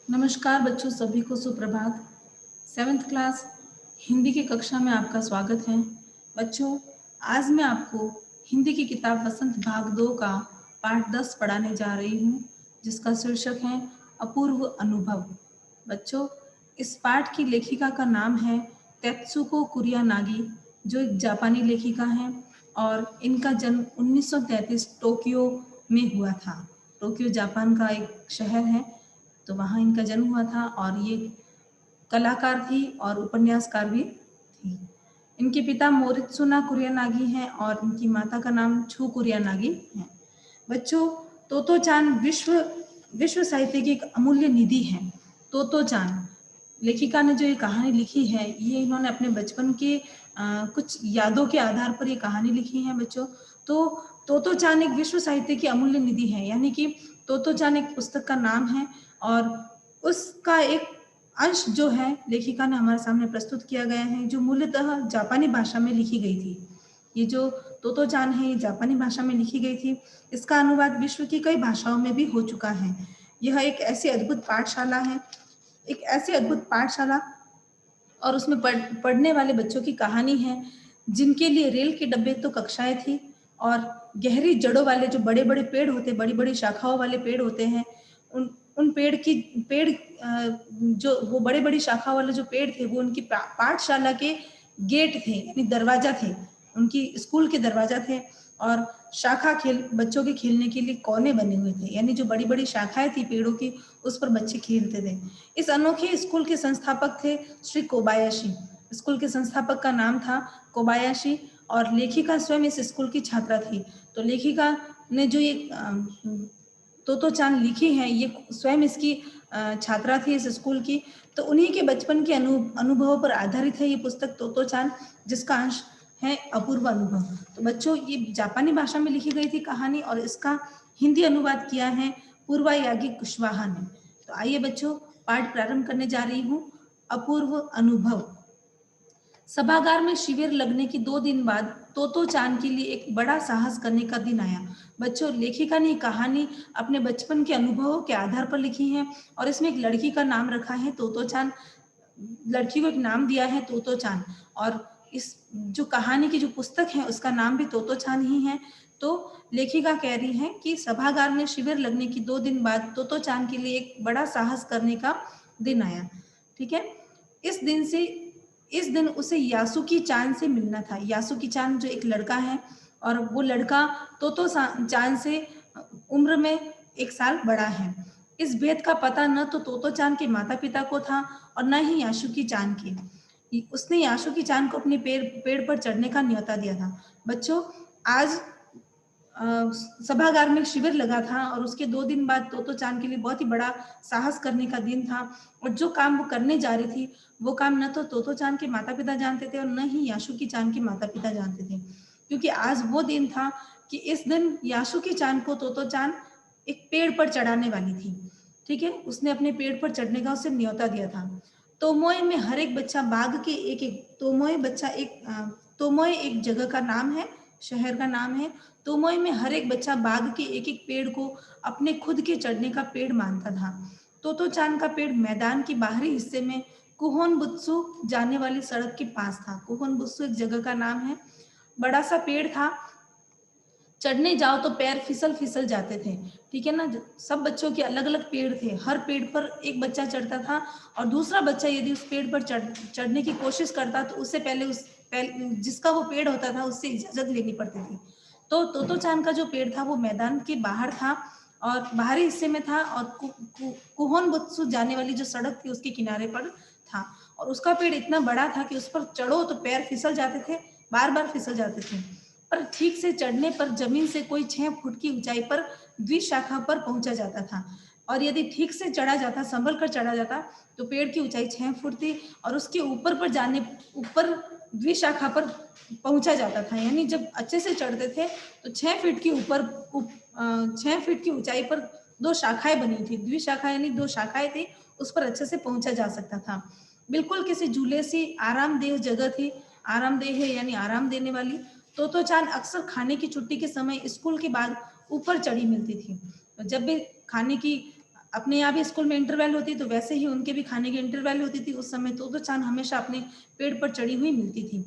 नमस्कार बच्चों, सभी को सुप्रभात। 7th क्लास हिंदी की कक्षा में आपका स्वागत है। बच्चों, आज मैं आपको हिंदी की किताब वसंत भाग 2 का पाठ 10 पढ़ाने जा रही हूँ, जिसका शीर्षक है अपूर्व अनुभव। बच्चों, इस पाठ की लेखिका का नाम है तेत्सुको कुरियानागी, जो एक जापानी लेखिका हैं और इनका जन्म 1933 टोक्यो में हुआ था। टोक्यो जापान का एक शहर है, तो वहाँ इनका जन्म हुआ था और ये कलाकार थी और उपन्यासकार भी थी। इनके पिता मोरित्सुना कुरियानागी हैं और इनकी माता का नाम छू कुरियानागी है। बच्चों, तोतो चान विश्व विश्व साहित्य की एक अमूल्य निधि है। तोतो चान लेखिका ने जो ये कहानी लिखी है, ये इन्होंने अपने बचपन के कुछ यादों के आधार पर ये कहानी लिखी है। बच्चों, तो तोतो चान एक विश्व साहित्य की अमूल्य निधि है, यानी कि तोतो चान एक पुस्तक का नाम है और उसका एक अंश जो है लेखिका ने हमारे सामने प्रस्तुत किया गया है, जो मूलतः जापानी भाषा में लिखी गई थी। ये जो तोतो चान है, ये जापानी भाषा में लिखी गई थी। इसका अनुवाद विश्व की कई भाषाओं में भी हो चुका है। यह एक ऐसी अद्भुत पाठशाला है, एक ऐसी अद्भुत पाठशाला और उसमें पढ़ने वाले बच्चों की कहानी है, जिनके लिए रेल के डब्बे तो कक्षाएं थी और गहरी जड़ों वाले जो बड़े बड़े पेड़ होते, बड़ी बड़ी शाखाओं वाले पेड़ होते हैं, उन उन पेड़ जो वो बड़े बड़ी शाखा वाले जो पेड़ थे, वो उनकी पाठशाला के गेट थे, यानी दरवाजा थे, उनकी स्कूल के दरवाजा थे। और शाखा खेल बच्चों के खेलने के लिए कोने बने हुए थे, यानी जो बड़ी बड़ी शाखाएं थी पेड़ों की, उस पर बच्चे खेलते थे। इस अनोखे स्कूल के संस्थापक थे श्री कोबायाशी। स्कूल के संस्थापक का नाम था कोबायाशी और लेखिका स्वयं इस स्कूल की छात्रा थी। तो लेखिका ने जो ये तोतो चान लिखी है, ये स्वयं इसकी छात्रा थी इस स्कूल की। तो उन्हीं के बचपन के अनुभवों पर आधारित है ये पुस्तक तोतो चान, जिसका अंश है अपूर्व अनुभव। तो बच्चों, ये जापानी भाषा में लिखी गई थी कहानी और इसका हिंदी अनुवाद किया है पूर्वा यागी कुशवाहा ने। तो आइए बच्चों, पाठ प्रारंभ करने जा रही हूँ। अपूर्व अनुभव। सभागार में शिविर लगने की 2 दिन बाद तोतो चान के लिए एक बड़ा साहस करने का दिन आया। बच्चों, लेखिका ने कहानी अपने बचपन के अनुभवों के आधार पर लिखी है और इसमें एक लड़की का नाम रखा है तोतो चान। लड़की को एक नाम दिया है तोतो चान और इस जो कहानी की जो पुस्तक है उसका नाम भी तोतो चान ही है। तो लेखिका कह रही है कि सभागार में शिविर लगने की 2 दिन बाद तोतो चान के लिए एक बड़ा साहस करने का दिन आया। ठीक है, इस दिन से इस दिन उसे यासुकी चान से मिलना था। यासुकी चान जो एक लड़का है और वो लड़का तोतो चान से उम्र में 1 साल बड़ा है। इस भेद का पता न तो तोतो चान के माता पिता को था और न ही यासुकी चान की। उसने यासुकी चान को अपने पेड़ पर चढ़ने का न्योता दिया था। बच्चों, आज सभागार में शिविर लगा था और उसके 2 दिन बाद तोतो चान के लिए बहुत ही बड़ा साहस करने का दिन था और जो काम वो करने जा रही थी, वो काम न तो तोतो चान के माता पिता जानते थे और न ही यासुकी चान के माता पिता जानते थे, क्योंकि आज वो दिन था कि इस दिन यासुकी चान को तोतो चान एक पेड़ पर चढ़ाने वाली थी। ठीक है, उसने अपने पेड़ पर चढ़ने का उसे न्योता दिया था। तोमोए में हर एक बच्चा बाघ के एक तोमोए एक जगह का नाम है, शहर का नाम है। तोमोए में हर एक बच्चा बाघ के एक पेड़ को अपने खुद के चढ़ने का पेड़ मानता था। तोतो चान का पेड़ मैदान के बाहरी हिस्से में कुहोन बुत्सु जाने वाली सड़क के पास था। कुहोन बुत्सु एक जगह का नाम है। बड़ा सा पेड़ था, चढ़ने जाओ तो पैर फिसल फिसल जाते थे। ठीक है ना, सब बच्चों के अलग अलग पेड़ थे, हर पेड़ पर एक बच्चा चढ़ता था और दूसरा बच्चा यदि उस पेड़ पर चढ़ने की कोशिश करता तो उससे पहले जिसका वो पेड़ होता था उससे इजाजत लेनी पड़ती थी। तो तोतो चान का जो पेड़ था वो मैदान के बाहर था और बाहरी हिस्से में था और कुहोन बुत्सु जाने वाली जो सड़क थी उसके किनारे पर था और उसका पेड़ इतना बड़ा था कि उस पर चढ़ो तो पैर फिसल जाते थे, बार बार फिसल जाते थे। पर ठीक से चढ़ने पर जमीन से कोई 6 फुट की ऊंचाई पर द्विशाखा पर पहुंचा जाता था और यदि ठीक से चढ़ा जाता, संभल कर चढ़ा जाता, तो पेड़ की ऊंचाई 6 फुट थी और उसके ऊपर द्विशाखा पर पहुंचा जाता था। यानी जब अच्छे से चढ़ते थे तो 6 फीट की ऊंचाई पर 2 शाखाएं बनी थी। द्विशाखा यानी 2 शाखाएं थी, उस पर अच्छे से पहुंचा जा सकता था। बिल्कुल किसी झूले सी आरामदेह जगह थी। आरामदेह है यानी आराम देने वाली। तोतो चान अक्सर खाने की छुट्टी के समय स्कूल के बाद ऊपर चढ़ी मिलती थी। जब भी खाने की अपने यहाँ भी स्कूल में इंटरवल होती, तो वैसे ही उनके भी खाने की इंटरवल होती थी। उस समय तोतो चान हमेशा अपने पेड़ पर चढ़ी हुई मिलती थी।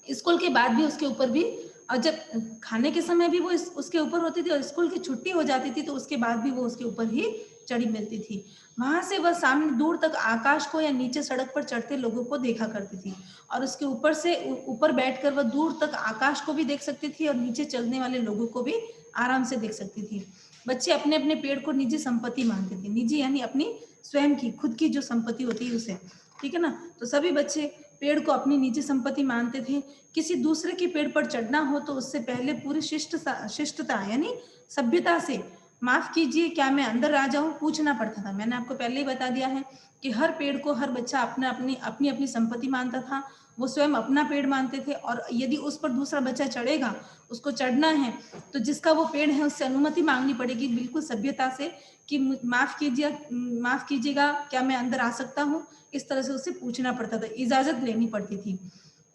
स्कूल के बाद भी उसके ऊपर भी, और जब खाने के समय भी वो उसके ऊपर होती थी, और स्कूल की छुट्टी हो जाती थी तो उसके बाद भी वो उसके ऊपर ही चढ़ी मिलती थी। वहां से वह सामने दूर तक आकाश को या नीचे सड़क पर चढ़ते लोगों को देखा करती थी, और उसके ऊपर से ऊपर बैठकर वह दूर तक आकाश को भी देख सकती थी और नीचे चलने वाले लोगों को भी आराम से देख सकती थी। बच्चे अपने अपने पेड़ को निजी संपत्ति मानते थे। निजी यानी अपनी स्वयं की, खुद की जो संपत्ति होती है उसे, ठीक है ना। तो सभी बच्चे पेड़ को अपनी निजी संपत्ति मानते थे। किसी दूसरे के पेड़ पर चढ़ना हो तो उससे पहले पूरी शिष्टता यानी सभ्यता से, माफ कीजिए क्या मैं अंदर आ जाऊं, पूछना पड़ता था। मैंने आपको पहले ही बता दिया है कि हर पेड़ को हर बच्चा अपना अपनी अपनी अपनी संपत्ति मानता था। वो स्वयं अपना पेड़ मानते थे, और यदि उस पर दूसरा बच्चा चढ़ेगा, उसको चढ़ना है, तो जिसका वो पेड़ है उससे अनुमति मांगनी पड़ेगी, बिल्कुल सभ्यता से, कि माफ कीजिएगा क्या मैं अंदर आ सकता हूँ। इस तरह से उससे पूछना पड़ता था, इजाजत लेनी पड़ती थी।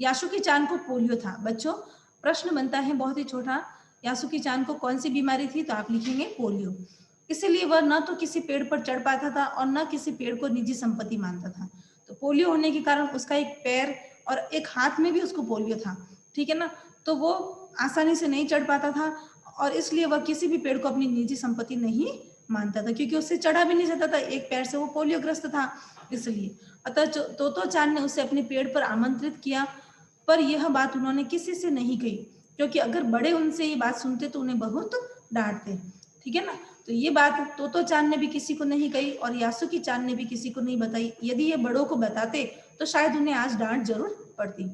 यासुकी चान को पोलियो था। बच्चों, प्रश्न बनता है बहुत ही छोटा, यासुकी चान को कौन सी बीमारी थी, तो आप लिखेंगे पोलियो। इसीलिए वह न तो किसी पेड़ पर चढ़ पाता था और न किसी पेड़ को निजी संपत्ति मानता था। तो पोलियो होने के कारण उसका एक पैर और एक हाथ में भी उसको पोलियो था, ठीक है ना। तो वो आसानी से नहीं चढ़ पाता था, और इसलिए वह किसी भी पेड़ को अपनी निजी संपत्ति नहीं मानता था, क्योंकि उससे चढ़ा भी नहीं जाता था, एक पैर से वो पोलियोग्रस्त था इसलिए। अतः तोतो चान ने उसे अपने पेड़ पर आमंत्रित किया, पर यह बात उन्होंने किसी से नहीं कही, क्योंकि अगर बड़े उनसे ये बात सुनते तो उन्हें बहुत डांटते, ठीक है ना। तो ये बात तोतो चान ने भी किसी को नहीं कही, और यासुकी चान ने भी किसी को नहीं बताई। यदि ये बड़ों को बताते तो शायद उन्हें आज डांट जरूर पड़ती।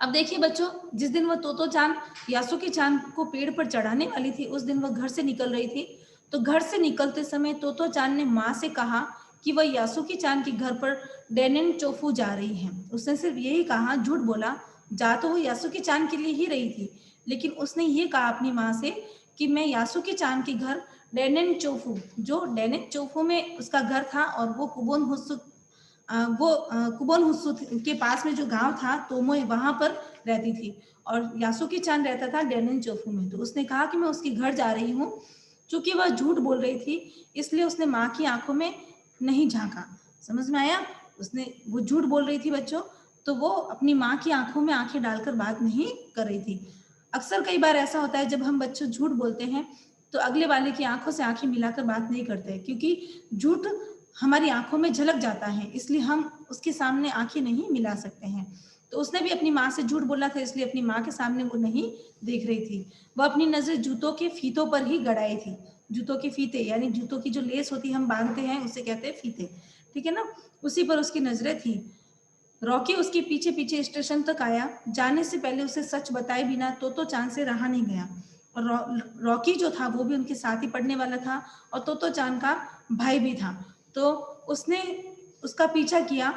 अब देखिए बच्चों, जिस दिन वह तोतो चान यासुकी चान को पेड़ पर चढ़ाने वाली थी, उस दिन वह घर से निकल रही थी। तो घर से निकलते समय तोतो चान ने माँ से कहा कि वह यासुकी चान के घर पर डेनिन चोफू जा रही है। उसने सिर्फ यही कहा, झूठ बोला। जा तो वो यासुकी चान के लिए ही रही थी, लेकिन उसने ये कहा अपनी माँ से कि मैं यासुकी चान के घर डेनिन चोफू, जो डेनिन चोफू में उसका घर था, और वो कुबोन हुसु के पास में जो गांव था तोमोए, वहां पर रहती थी, और यासुकी चान रहता था डेनिन चोफू में। तो उसने कहा कि मैं उसके घर जा रही हूँ। चूंकि वह झूठ बोल रही थी, इसलिए उसने माँ की आंखों में नहीं झांका। समझ में आया? वो झूठ बोल रही थी बच्चों, तो वो अपनी माँ की आंखों में आंखें डालकर बात नहीं कर रही थी। अक्सर कई बार ऐसा होता है, जब हम बच्चों झूठ बोलते हैं तो अगले वाले की आंखों से आंखें मिलाकर बात नहीं करते, क्योंकि झूठ हमारी आंखों में झलक जाता है, इसलिए हम उसके सामने आंखें नहीं मिला सकते हैं। तो उसने भी अपनी माँ से झूठ बोला था, इसलिए अपनी माँ के सामने वो नहीं देख रही थी। वह अपनी नजर जूतों के फीतों पर ही गड़ाई थी। जूतों के फीते यानी जूतों की जो लेस होती है, हम बांधते हैं, उसे कहते हैं फीते, ठीक है ना। उसी पर उसकी नजरें थी। रॉकी उसके पीछे पीछे स्टेशन तक आया। जाने से पहले उसे सच बताए बिना तोतो चान से रहा नहीं गया। और रॉकी जो था वो भी उनके साथ ही पढ़ने वाला था, और तोतो चान का भाई भी था। तो उसने उसका पीछा किया,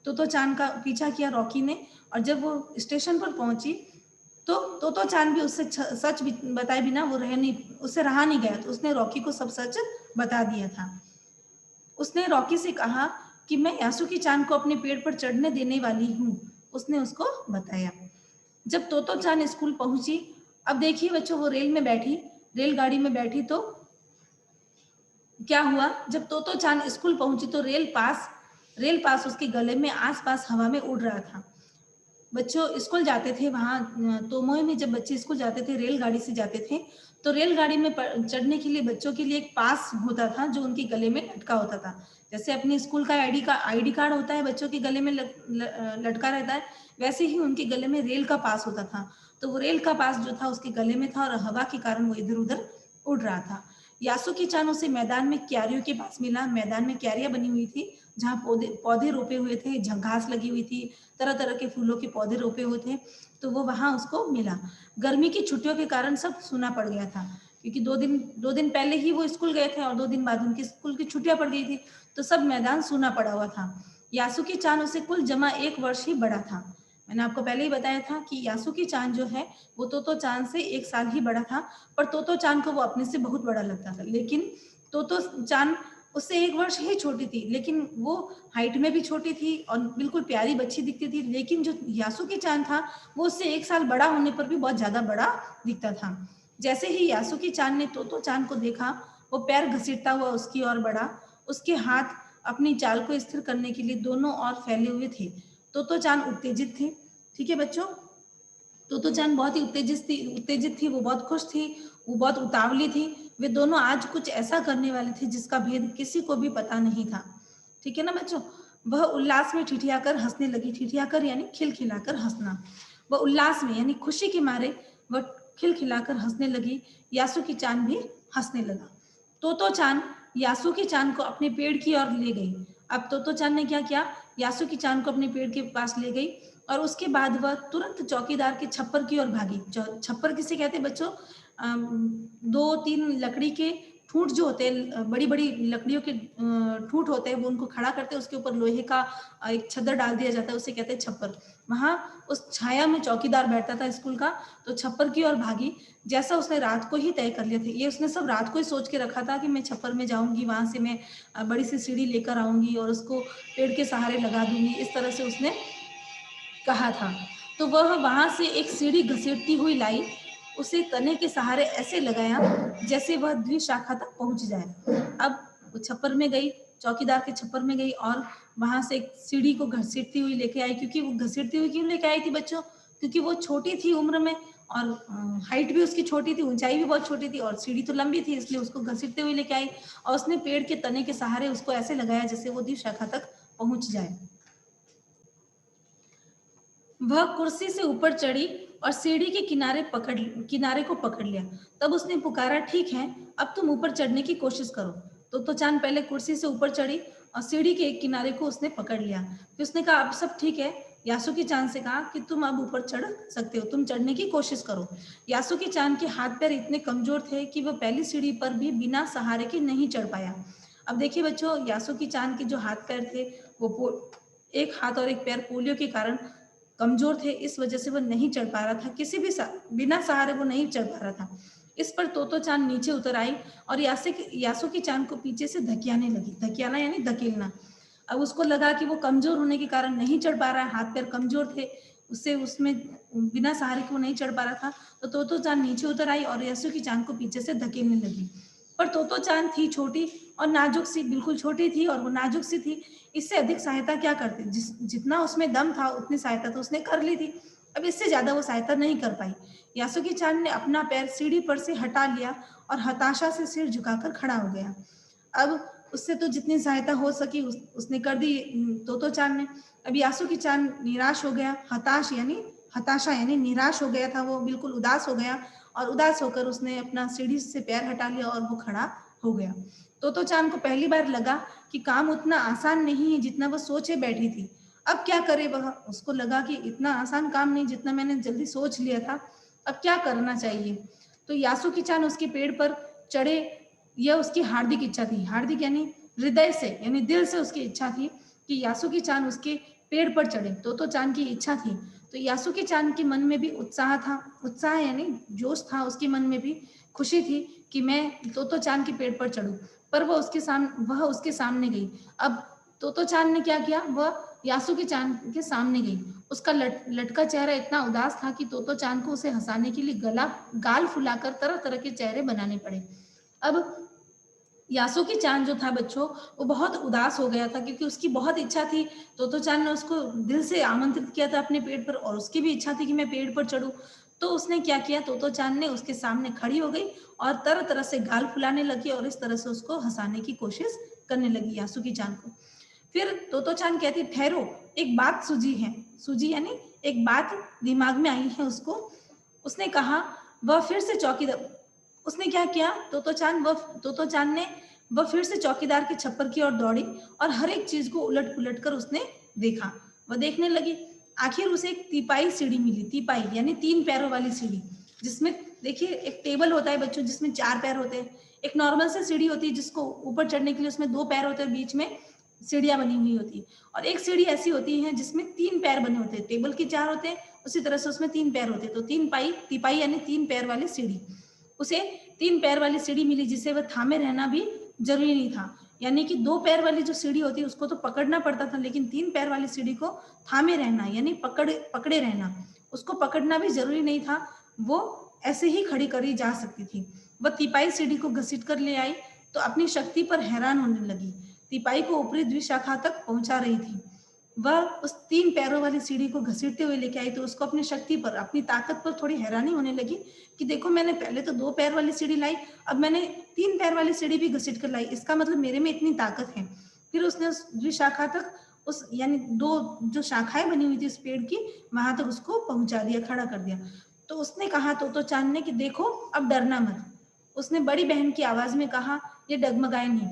तोतो चान का पीछा किया रॉकी ने। और जब वो स्टेशन पर पहुंची तो तोतो चान भी उससे सच बताए बिना वो उससे रहा नहीं गया। तो उसने रॉकी को सब सच बता दिया था। उसने रॉकी से कहा कि मैं यासुकी चान को अपने पेड़ पर चढ़ने देने वाली हूँ। उसने उसको बताया। जब तोतो चान स्कूल पहुंची, अब देखिए बच्चों, वो रेलगाड़ी में बैठी, तो क्या हुआ, जब तोतो चान स्कूल पहुंची तो रेल पास उसके गले में आसपास हवा में उड़ रहा था। बच्चों स्कूल जाते थे वहां तोमोए में, जब बच्चे स्कूल जाते थे रेलगाड़ी से जाते थे, तो रेलगाड़ी में चढ़ने के लिए बच्चों के लिए एक पास होता था जो उनके गले में लटका होता था। जैसे अपने स्कूल का आईडी कार्ड होता है, बच्चों के गले में लटका रहता है, वैसे ही उनके गले में रेल का पास होता था। तो वो रेल का पास जो था उसके गले में था, और हवा के कारण वो इधर उधर उड़ रहा था। यासुकी चान उसे मैदान में क्यारियों के पास मिला। मैदान में क्यारियां बनी हुई थी, जहाँ पौधे रोपे हुए थे, घास लगी हुई थी, तरह तरह के फूलों के पौधे रोपे हुए थे। तो वो वहां उसको मिला। गर्मी की छुट्टियों के कारण सब सूना पड़ गया था, क्योंकि दो दिन पहले ही वो स्कूल गए थे और 2 दिन बाद उनकी स्कूल की छुट्टियां पड़ गई थी, तो सब मैदान सूना पड़ा हुआ था। यासुकी चान उसे कुल जमा 1 वर्ष ही बड़ा था। मैंने आपको पहले ही बताया था कि यासुकी चान जो है वो तोतो चान से 1 साल ही बड़ा था, पर तोतो चान को वो अपने से बहुत बड़ा लगता था। लेकिन तोतो चान उससे 1 वर्ष ही छोटी थी, लेकिन वो हाइट में भी छोटी थी और बिल्कुल प्यारी बच्ची दिखती थी। लेकिन जो यासुकी चान था वो उससे 1 साल बड़ा होने पर भी बहुत ज्यादा बड़ा दिखता था। जैसे ही यासुकी चान ने तोतो चान को देखा, वो पैर घसीटता हुआ उसकी ओर बढ़ा। उसके हाथ अपनी चाल को स्थिर करने के लिए दोनों ओर फैले हुए थे। तोतोचान उत्तेजित थी। ठीक है बच्चों, तोतोचान बहुत ही उत्तेजित थी, वो बहुत खुश थी, वो बहुत उतावली थी। वे दोनों आज कुछ ऐसा करने वाले थे जिसका भेद किसी को भी पता नहीं था। ठीक है ना बच्चों, वह उल्लास में ठिठियाकर हंसने लगी। ठिठियाकर यानी खिलखिलाकर हंसना। वह उल्लास में यानी खुशी के मारे वह खिलखिलाकर हंसने लगी। यासुकी चान भी हंसने लगा। तोतोचान यासुकी चान को अपने पेड़ की ओर ले गई। अब तोतोचान ने क्या किया, यासुकी चान को अपने पेड़ के पास ले गई और उसके बाद वह तुरंत चौकीदार के छप्पर की ओर भागी। छप्पर किसे कहते हैं बच्चों, दो तीन लकड़ी के ठूंठ जो होते हैं, बड़ी बड़ी लकड़ियों के ठूंठ होते हैं, वो उनको खड़ा करते हैं, उसके ऊपर लोहे का एक छद्दर डाल दिया जाता है, उसे कहते हैं छप्पर। वहां उस छाया में चौकीदार बैठता था स्कूल का, तो छप्पर की ओर भागी। जैसा उसने रात को ही तय कर लिया था, ये उसने सब रात को ही सोच के रखा था कि मैं छप्पर में जाऊंगी, वहां से मैं बड़ी सी सीढ़ी लेकर आऊंगी और उसको पेड़ के सहारे लगा दूंगी, इस तरह से उसने कहा था। तो वह वहां से एक सीढ़ी घसीटती हुई लाई, उसे तने के सहारे ऐसे लगाया जैसे वह द्विशाखा तक पहुंच जाए। अब वो छप्पर में गई, चौकीदार के छप्पर में गई और वहां से एक सीढ़ी को घसीटती हुई लेके आई। क्योंकि वो घसीटती हुई क्यों लेके आई थी बच्चों, क्योंकि वो छोटी थी उम्र में और हाइट भी उसकी छोटी थी, ऊंचाई भी बहुत छोटी थी और सीढ़ी तो लंबी थी, इसलिए उसको घसीटते हुए लेके आई और उसने पेड़ के तने के सहारे उसको ऐसे लगाया जैसे वो द्विशाखा तक पहुंच जाए। वह कुर्सी से ऊपर चढ़ी और सीढ़ी के किनारे को पकड़ लिया। तब उसने पुकारा, ठीक है, अब तुम ऊपर चढ़ने की कोशिश करो। तो चांद पहले कुर्सी से ऊपर चढ़ी और सीढ़ी के एक किनारे को उसने पकड़ लिया। फिर उसने कहा, अब सब ठीक है। यासुकी चांद से कहा कि तुम अब ऊपर चढ़ सकते हो, तुम चढ़ने की कोशिश करो। यासुकी चांद के हाथ पैर इतने कमजोर थे कि वह पहली सीढ़ी पर भी बिना सहारे के नहीं चढ़ पाया। अब देखिए बच्चों, यासुकी चांद के जो हाथ पैर थे वो एक हाथ और एक पैर पोलियो के कारण कमजोर थे, इस वजह से वो नहीं चढ़ पा रहा था, किसी भी बिना सहारे वो नहीं चढ़ पा रहा था। इस पर तोतो चांद नीचे उतर आई और यासुकी चांद को पीछे से धकियाने लगी। धकियाना यानी धकेलना। अब उसको लगा कि वो कमजोर होने के कारण नहीं चढ़ पा रहा है, हाथ पैर कमजोर थे, उससे उसमें बिना सहारे के वो नहीं चढ़ पा रहा था। तो तोतो चांद नीचे उतर आई और यासुकी चांद को पीछे से धकेलने लगी। पर तोतो चांद थी छोटी और नाजुक सी, बिल्कुल छोटी थी और वो नाजुक सी थी। इससे अधिक सहायता क्या करती, जितना उसमें दम था उतनी सहायता तो उसने कर ली थी, अब इससे ज्यादा वो सहायता नहीं कर पाई। यासुकी चांद ने अपना पैर सीढ़ी पर से हटा लिया और हताशा से सिर झुकाकर खड़ा हो गया। अब उससे तो जितनी सहायता हो सकी उसने कर दी तोतो चांद ने। अब यासुकी चांद निराश हो गया, हताशा यानी निराश हो गया था, वो बिल्कुल उदास हो गया और उदास होकर उसने अपना सीढ़ी से पैर हटा लिया और वो खड़ा हो गया। तोतो चांद को पहली बार लगा कि काम उतना आसान नहीं है जितना वह सोचे बैठी थी। अब क्या करे वह, उसको लगा कि इतना आसान काम नहीं जितना मैंने जल्दी सोच लिया था, अब क्या करना चाहिए। तो यासुकी चांद उसके पेड़ पर चढ़े, यह उसकी हार्दिक इच्छा थी। हार्दिक यानी हृदय से यानी दिल से उसकी इच्छा थी कि यासुकी चांद उसके पेड़ पर चढ़े, तो चांद की इच्छा थी। तो यासुकी चांद के मन में भी उत्साह था, उत्साह यानी जोश था, उसके मन में भी खुशी थी कि मैं तोतो चांद के पेड़ पर चढ़ूं। पर वह उसके सामने गई। अब तोतो चांद ने क्या किया, वह यासुकी चांद के सामने गई। उसका लटका चेहरा इतना उदास था कि तोतो चांद को उसे हंसाने के लिए गाल फुलाकर तरह तरह के चेहरे बनाने पड़े। अब यासुकी चांद जो था बच्चों, वो बहुत उदास हो गया था क्योंकि उसकी बहुत इच्छा थी। तोतो चांद ने उसको दिल से आमंत्रित किया था अपने पेड़ पर और उसकी भी इच्छा थी कि मैं पेड़ पर चढ़ूं। तो उसने क्या किया, तोतो चांद ने उसके सामने खड़ी हो गई और तरह तरह से गाल फुलाने लगी और इस तरह से उसको हंसाने की कोशिश करने लगी यासुकी चांद को। फिर तोतो चांद कहती, ठहरो, एक बात सूझी यानी एक बात दिमाग में आई है उसको। उसने कहा, वह फिर से चौकीदार उसने क्या किया, तोतो चांद ने वह फिर से चौकीदार के छप्पर की ओर दौड़ी और हर एक चीज को उलट पुलट कर उसने देखा। वह देखने लगी, आखिर उसे एक तिपाई सीढ़ी मिली। तिपाई यानी 3 पैरों वाली सीढ़ी, जिसमें देखिए एक टेबल होता है बच्चों जिसमें 4 पैर होते हैं, एक नॉर्मल से सीढ़ी होती है जिसको ऊपर चढ़ने के लिए उसमें 2 पैर होते हैं, बीच में सीढ़ियां बनी हुई होती है, और एक सीढ़ी ऐसी होती है जिसमें 3 पैर बने होते हैं, टेबल के 4 होते हैं, उसी तरह से उसमें 3 पैर होते हैं। तो तिपाई यानी 3 पैर वाली सीढ़ी, उसे 3 पैर वाली सीढ़ी मिली जिसे वह थामे रहना भी जरूरी नहीं था। यानी कि 2 पैर वाली जो सीढ़ी होती है उसको तो पकड़ना पड़ता था, लेकिन 3 पैर वाली सीढ़ी को थामे रहना यानी पकड़े रहना, उसको पकड़ना भी जरूरी नहीं था, वो ऐसे ही खड़ी करी जा सकती थी। वह तिपाई सीढ़ी को घसीट कर ले आई। तो अपनी शक्ति पर हैरान होने लगी। तिपाई को ऊपरी द्विशाखा तक पहुंचा रही थी। वह उस 3 पैरों वाली सीढ़ी को घसीटते हुए लेके आई, तो उसको अपनी शक्ति पर, अपनी ताकत पर थोड़ी हैरानी होने लगी कि देखो, मैंने पहले तो 2 पैर वाली सीढ़ी लाई, अब मैंने 3 पैर वाली सीढ़ी भी घसीट कर लाई, इसका मतलब मेरे में इतनी ताकत है। फिर उसने उस द्विशाखा तक, उस यानी 2 जो शाखाएं बनी हुई थी उस पेड़ की, वहां तक उसको पहुंचा दिया, खड़ा कर दिया। तो उसने कहा तोतो चांद ने कि देखो, अब डरना मत। उसने बड़ी बहन की आवाज में कहा, ये डगमगाए नहीं।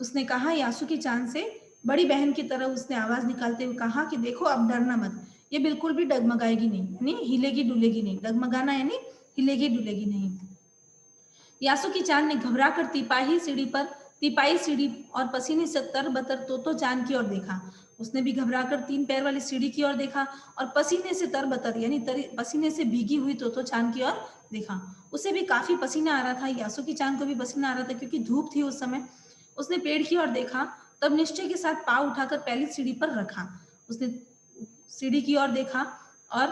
उसने कहा यासुकी चांद से, बड़ी बहन की तरह उसने आवाज निकालते हुए कहा कि देखो, अब डरना मत, ये बिल्कुल भी डगमगाएगी नहीं, यानी हिलेगी डुलेगी नहीं। डगमगाना यानी हिलेगी डुलेगी नहीं। यासुकी चांद ने घबरा कर तिपाई सीढ़ी और पसीने से तरबतर तोतो चांद की ओर देखा। उसने भी घबरा कर 3 पैर वाली सीढ़ी की ओर देखा और पसीने से तरबतर यानी पसीने से भीगी हुई तोतो चांद की ओर देखा। उसे भी काफी पसीना आ रहा था, यासुकी चांद को भी पसीना आ रहा था क्योंकि धूप थी उस समय। उसने पेड़ की ओर देखा, तब निश्चय के साथ पाँव उठाकर पहली सीढ़ी पर रखा। उसने सीढ़ी की ओर देखा और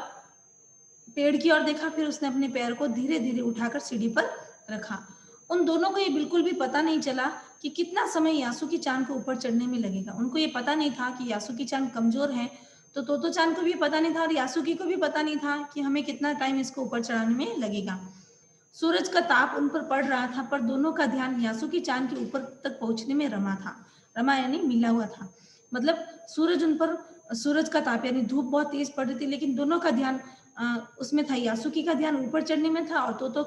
पेड़ की ओर देखा, फिर उसने अपने पैर को धीरे धीरे उठाकर सीढ़ी पर रखा। उन दोनों को ये बिल्कुल भी पता नहीं चला कि कितना समय यासुकी चांद को ऊपर चढ़ने में लगेगा। उनको ये पता नहीं था कि यासुकी चांद कमजोर है, तो तोतो चांद को भी पता नहीं था और यासुकी को भी पता नहीं था कि हमें कितना टाइम इसको ऊपर चढ़ाने में लगेगा। सूरज का ताप उन पर पड़ रहा था, पर दोनों का ध्यान यासुकी चांद के ऊपर तक पहुंचने में रमा था। रमा यानी मिला हुआ था, मतलब सूरज का ताप यानी धूप बहुत तेज पड़ रही थी, लेकिन दोनों का ध्यान उसमें था। यासुकी का ध्यान ऊपर चढ़ने में था और तोतो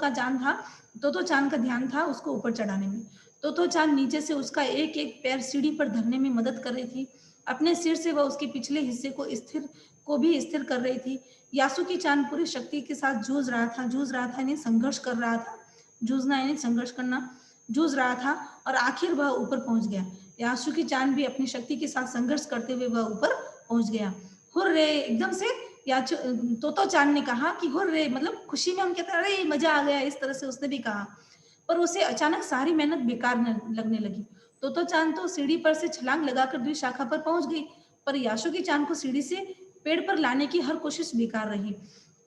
चांद का ध्यान था उसको ऊपर चढ़ाने में। तोतो चांद नीचे से उसका एक एक पैर सीढ़ी पर धरने में मदद कर रही थी। अपने सिर से वह उसके पिछले हिस्से को भी स्थिर कर रही थी। यासुकी चांद पूरी शक्ति के साथ जूझ रहा था यानी संघर्ष कर रहा था। जूझना यानी संघर्ष करना, जूझ रहा था और आखिर वह ऊपर पहुंच गया। यासुकी चांद भी अपनी शक्ति के साथ संघर्ष करते हुए वह ऊपर पहुंच गया। हुर्रे, एकदम से तोतो चांद ने कहा कि हुर्रे, मतलब खुशी में हम कहते हैं अरे मजा आ गया, इस तरह से उसने भी कहा। पर उसे अचानक सारी मेहनत बेकार लगने लगी। तोतो चांद तो सीढ़ी पर से छलांग लगाकर द्विशाखा पर पहुंच गई, पर यासुकी चांद को सीढ़ी से पेड़ पर लाने की हर कोशिश बेकार रही।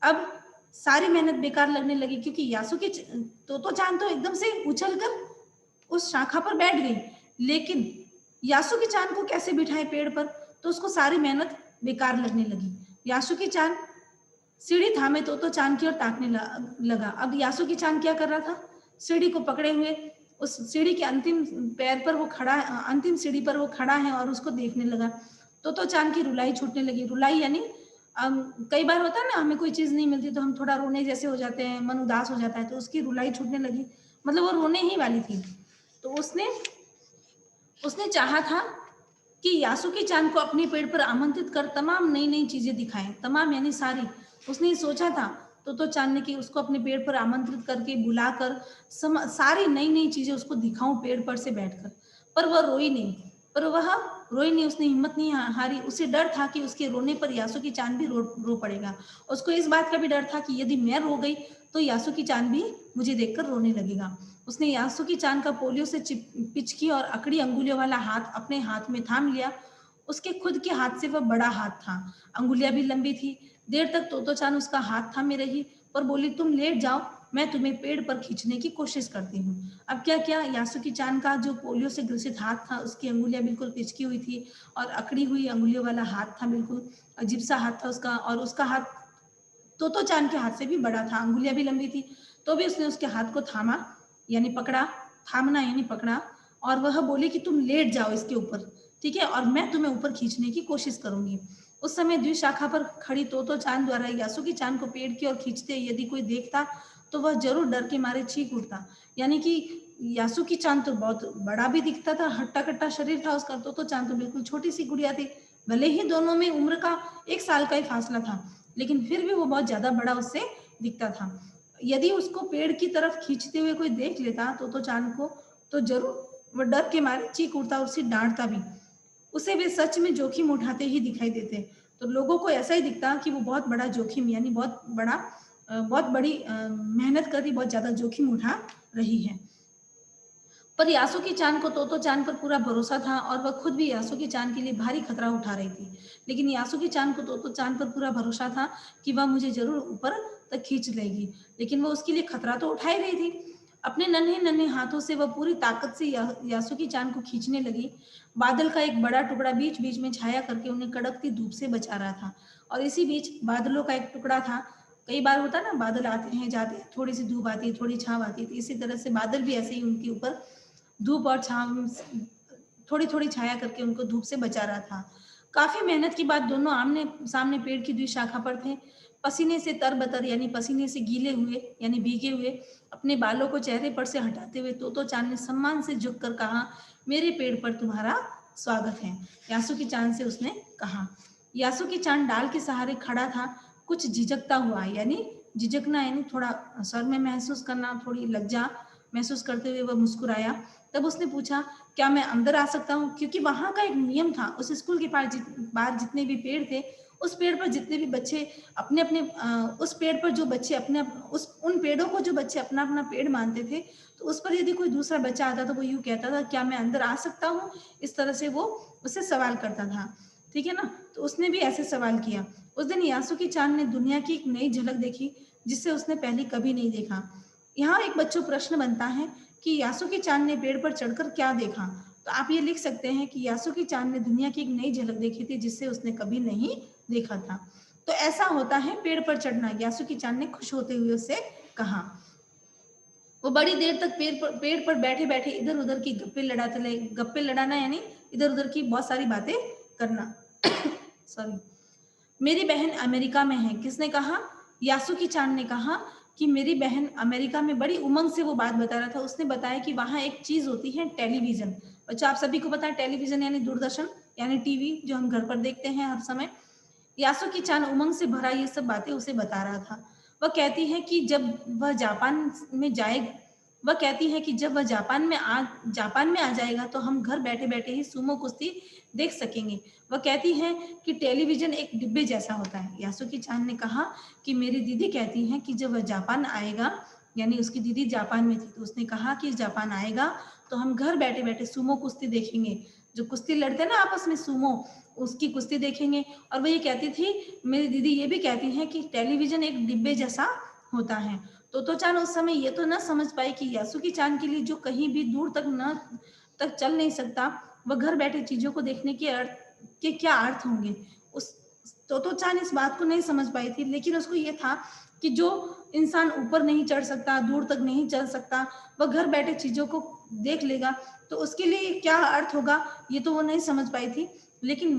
अब सारी मेहनत बेकार लगने लगी क्योंकि तोतो चांद तो एकदम से उछलकर उस शाखा पर बैठ गई, लेकिन यासुकी चांद को कैसे बिठाए पेड़ पर, तो उसको सारी मेहनत बेकार लगने लगी। यासुकी चांद सीढ़ी थामे तोतो चांद की ओर ताकने लगा। अब यासुकी चांद क्या कर रहा था, सीढ़ी को पकड़े हुए उस सीढ़ी के अंतिम पैर पर वो खड़ा, अंतिम सीढ़ी पर वो खड़ा है और उसको देखने लगा। तोतो चांद की रुलाई छूटने लगी। रुलाई यानी कई बार होता है ना, हमें कोई चीज नहीं मिलती तो हम थोड़ा रोने जैसे हो जाते हैं, मन उदास हो जाता है, तो उसकी रुलाई छूटने लगी, मतलब वो रोने ही वाली थी। तो उसने चाहा था कि यासुकी चांद को अपने पेड़ पर आमंत्रित कर तमाम नई नई चीजें दिखाएं, तमाम यानी सारी। उसने सोचा था तो चांद ने कि उसको अपने पेड़ पर आमंत्रित करके बुलाकर सारी नई नई चीजें उसको दिखाऊं पेड़ पर से बैठकर। पर वह रोई नहीं, उसने हिम्मत नहीं हारी। उसे डर था कि उसके रोने पर यासुकी चांद भी रो पड़ेगा। उसको इस बात का भी डर था कि यदि मैं रो गई तो यासुकी चांद भी मुझे देखकर रोने लगेगा। उसने यासुकी चांद का पोलियो से पिचकी और अकड़ी अंगुलियों वाला हाथ अपने हाथ में थाम लिया। उसके खुद के हाथ से वह बड़ा हाथ था, अंगुलियां भी लंबी थी। देर तक तोतो चांद उसका हाथ थामे रही, पर बोली तुम लेट जाओ, मैं तुम्हें पेड़ पर खींचने की कोशिश करती हूँ। अब क्या क्या, यासुकी चांद का जो पोलियो से ग्रसित हाथ था, उसकी अंगुलियां बिल्कुल पिचकी हुई थी और अकड़ी हुई अंगुलियों वाला हाथ था, बिल्कुल अजीब सा हाथ था उसका। और उसका हाथ तोतो चांद के हाथ से भी बड़ा था, अंगुलियां भी लंबी थी, तो भी उसने उसके हाथ को थामा यानी पकड़ा, थामना यानी पकड़ा। और वह बोली कि तुम लेट जाओ इसके ऊपर, ठीक है, और मैं तुम्हें ऊपर खींचने की कोशिश करूंगी। उस समय द्विशाखा पर खड़ी तोतो चांद द्वारा यासुकी चांद को पेड़ की ओर खींचते यदि कोई देखता तो वह जरूर डर के मारे चीख उठता। यानी कि यासुकी चांद तो बहुत बड़ा भी दिखता था, हट्टा कट्टा शरीर था उसका, तोतो चांद तो बिल्कुल छोटी सी गुड़िया थी। भले ही दोनों में उम्र का 1 साल का ही फासला था, लेकिन फिर भी वो बहुत ज्यादा बड़ा उससे दिखता था। यदि उसको पेड़ की तरफ खींचते हुए कोई देख लेता तो चांद को, तो जरूर वह डर के मारे चीख उठता और उसे डांटता भी। उसे वे सच में जोखिम उठाते ही दिखाई देते, तो लोगों को ऐसा ही दिखता कि वो बहुत बड़ा जोखिम यानी बहुत बड़ी मेहनत कर रही, बहुत ज्यादा जोखिम उठा रही है। पर यासुकी चांद को तोतो चांद पर पूरा भरोसा था और वह खुद भी यासुकी चांद के लिए भारी खतरा उठा रही थी। लेकिन यासुकी चांद को तोतो चांद पर पूरा भरोसा था कि वह मुझे जरूर ऊपर तक खींच लेगी, लेकिन वो उसके लिए खतरा तो उठा ही रही थी। अपने नन्हे नन्हे हाथों से वह पूरी ताकत से यासुकी चान को खींचने लगी। बादल का एक बड़ा टुकड़ा बीच बीच में छाया करके उन्हें कड़कती धूप से बचा रहा था, और इसी बीच बादलों का एक टुकड़ा था। कई बार होता है ना, बादल आते हैं जाते हैं, थोड़ी सी धूप आती है, थोड़ी छाव आती है, तो इसी तरह से बादल भी ऐसे ही उनके ऊपर धूप और छाव थोड़ी थोड़ी छाया करके उनको धूप से बचा रहा था। काफी मेहनत के बाद दोनों आमने सामने पेड़ की द्वि शाखा पर थे। पसीने से तरबतर यानी पसीने से गीले हुए यानी भीगे हुए अपने बालों को चेहरे पर से हटाते हुए तोतो चान ने सम्मान से झुककर कहा, मेरे पेड़ पर तुम्हारा स्वागत है। यासुकी चान से उसने कहा। यासुकी चान डाल के सहारे खड़ा था, कुछ झिझकता हुआ, यानी झिझकना यानी थोड़ा स्वर में महसूस करना, थोड़ी लज्जा महसूस करते हुए वह मुस्कुराया। तब उसने पूछा, क्या मैं अंदर आ सकता हूँ? क्योंकि वहां का एक नियम था, उस स्कूल के पास बाहर जितने भी पेड़ थे, उस पेड़ पर जितने भी बच्चे अपने अपने उस पेड़ पर जो बच्चे अपने उस उन पेड़ों को जो बच्चे अपना अपना पेड़ मानते थे, तो उस पर यदि कोई दूसरा बच्चा आता तो वो यूं कहता था, क्या मैं अंदर आ सकता हूँ? इस तरह से वो उससे सवाल करता था, ठीक है ना। तो उसने भी ऐसे सवाल किया। उस दिन यासुकी चान ने दुनिया की एक नई झलक देखी, जिससे उसने पहले कभी नहीं देखा। यहाँ एक बच्चों प्रश्न बनता है कि यासुकी चान ने पेड़ पर चढ़कर क्या देखा। तो आप ये लिख सकते हैं कि यासुकी चान ने दुनिया की एक नई झलक देखी थी, जिससे उसने कभी नहीं देखा था। तो ऐसा होता है पेड़ पर चढ़ना, यासुकी चान ने खुश होते हुए उससे कहा। वो बड़ी देर तक पेड़ पर बैठे बैठे इधर उधर की गप्पे लड़ाते रहे। गप्पे लड़ाना यानी इधर उधर की बहुत सारी बातें करना। सॉरी। मेरी बहन अमेरिका में है। किसने कहा? यासुकी चान ने कहा कि मेरी बहन अमेरिका में। बड़ी उमंग से वो बात बता रहा था। उसने बताया कि वहां एक चीज होती है, टेलीविजन। बच्चों, आप सभी को पता है टेलीविजन यानी दूरदर्शन, यानी टीवी, जो हम घर पर देखते हैं हर समय। यासुकी चान उमंग से भरा ये सब बातें उसे बता रहा था। वह कहती है कि जब वह जापान में जाएगा वह कहती है कि जब वह जापान में आ जाएगा तो हम घर बैठे बैठे ही सुमो कुश्ती देख सकेंगे। वह कहती है कि टेलीविजन एक डिब्बे जैसा होता है। यासुकी चान ने कहा कि मेरी दीदी कहती है कि जब वह जापान आएगा, यानी उसकी दीदी जापान में थी, तो उसने कहा कि जापान आएगा तो हम घर बैठे बैठे सुमो कुश्ती देखेंगे। जो कुश्ती लड़ते हैं ना आपस में, सुमो, उसकी कुश्ती देखेंगे। और वह ये कहती थी, मेरी दीदी ये भी कहती है कि टेलीविजन एक डिब्बे जैसा होता है। तो चान उस समय ये तो न समझ पाई कि यासुकी चान के लिए जो कहीं भी दूर तक चल नहीं सकता, वह घर बैठे चीजों को देखने के क्या अर्थ होंगे। उस तो चान इस बात को नहीं समझ पाई थी, लेकिन उसको ये था कि जो इंसान ऊपर नहीं चढ़ सकता, दूर तक नहीं चल सकता, वह घर बैठे चीजों को देख लेगा, तो उसके लिए क्या अर्थ होगा, ये तो वो नहीं समझ पाई थी। लेकिन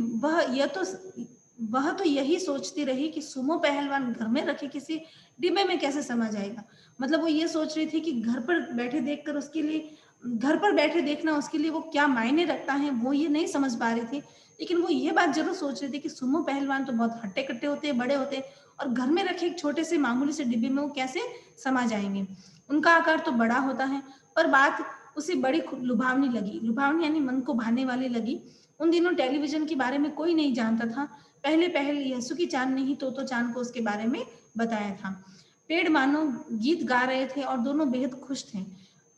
वह तो यही सोचती रही कि सुमो पहलवान घर में रखे किसी डिब्बे में कैसे समा जाएगा। मतलब वो ये सोच रही थी कि घर पर बैठे देखकर उसके लिए, घर पर बैठे देखना उसके लिए वो क्या मायने रखता है, वो ये नहीं समझ पा रही थी। लेकिन वो ये बात जरूर सोच रही थी कि सुमो पहलवान तो बहुत हट्टे कट्टे होते हैं, बड़े होते हैं, और घर में रखे एक छोटे से मामूली से डिब्बे में वो कैसे समा जाएंगे। उनका आकार तो बड़ा होता है। पर बात उसे बड़ी लुभावनी लगी। लुभावनी यानी मन को भाने वाली लगी। उन दिनों टेलीविजन के बारे में कोई नहीं जानता था। पहले पहले यासुकी चान ने ही तो चान को उसके बारे में बताया था। पेड़ मानो गीत गा रहे थे और दोनों बेहद खुश थे।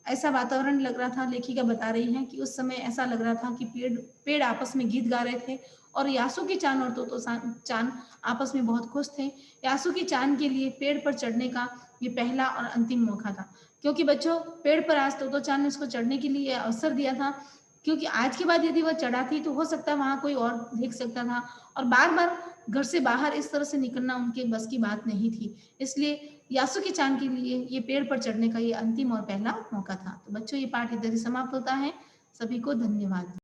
ऐसा वातावरण लग रहा था, लेखिका बता रही है कि उस समय ऐसा लग रहा था कि पेड़ पेड़ आपस में गीत गा रहे थे और यासुकी चान और तो चान आपस में बहुत खुश थे। यासुकी चान के लिए पेड़ पर चढ़ने का ये पहला और अंतिम मौका था, क्योंकि बच्चों पेड़ पर आज तो चान ने उसको चढ़ने के लिए अवसर दिया था। क्योंकि आज के बाद यदि वह चढ़ाती तो हो सकता है वहां कोई और देख सकता था, और बार बार घर से बाहर इस तरह से निकलना उनके बस की बात नहीं थी। इसलिए यासुकी चान के लिए ये पेड़ पर चढ़ने का ये अंतिम और पहला मौका था। तो बच्चों, ये पाठ इधर ही समाप्त होता है। सभी को धन्यवाद।